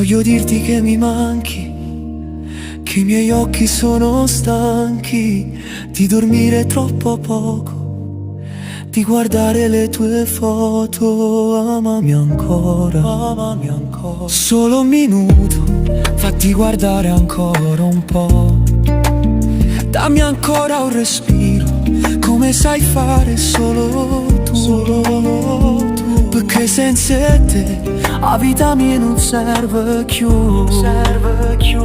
Voglio dirti che mi manchi, che i miei occhi sono stanchi di dormire troppo poco, di guardare le tue foto. Amami ancora, amami ancora. Solo un minuto, fatti guardare ancora un po'. Dammi ancora un respiro, come sai fare solo tu, solo tu. Perché senza te la vita mia non serve più, serve più.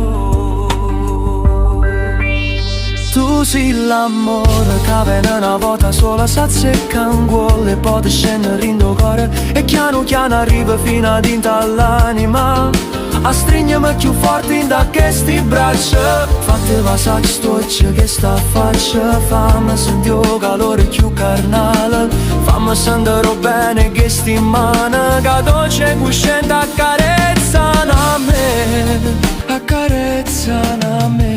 Tu sei l'amore che viene una volta sola, s'azzecca un gol e poi scende in tuo cuore e piano piano arriva fino ad all'anima. A stringermi più forte in da questi braccia, fatte passare stoccia che sta faccia. Fammi sentire il calore più carnale, fammi sentire bene che sti mani, che dolce cuscente accarezzano a me, accarezzano a me.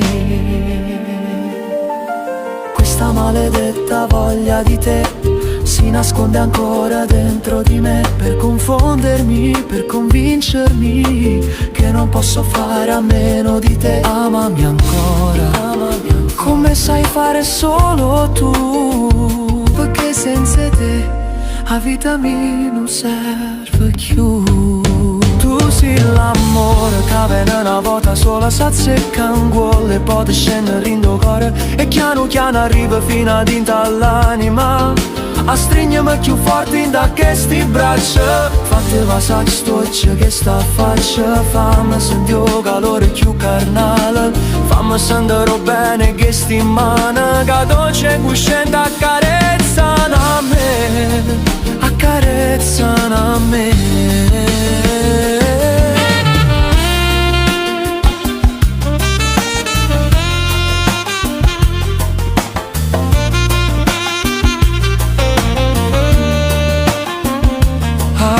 Questa maledetta voglia di te si nasconde ancora dentro di me, per confondermi, per convincermi che non posso fare a meno di te. Amami ancora, amami ancora, come sai fare solo tu, perché senza te la vita mia non serve più. Tu sei l'amore che viene una volta sola, s'azzecca un gol e poi scende in tuo cuore e piano piano arriva fino ad all'anima. A stringermi più forte in da questi braccia, fatte passare stoccia che sta faccia. Fammi sentire il calore più carnale, fammi sentire bene che sti mani, che dolce cuscente accarezzano a me, accarezzano a me.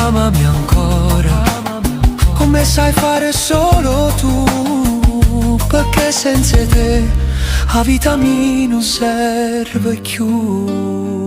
Amami ancora, come sai fare solo tu, perché senza te la vita mia non serve più.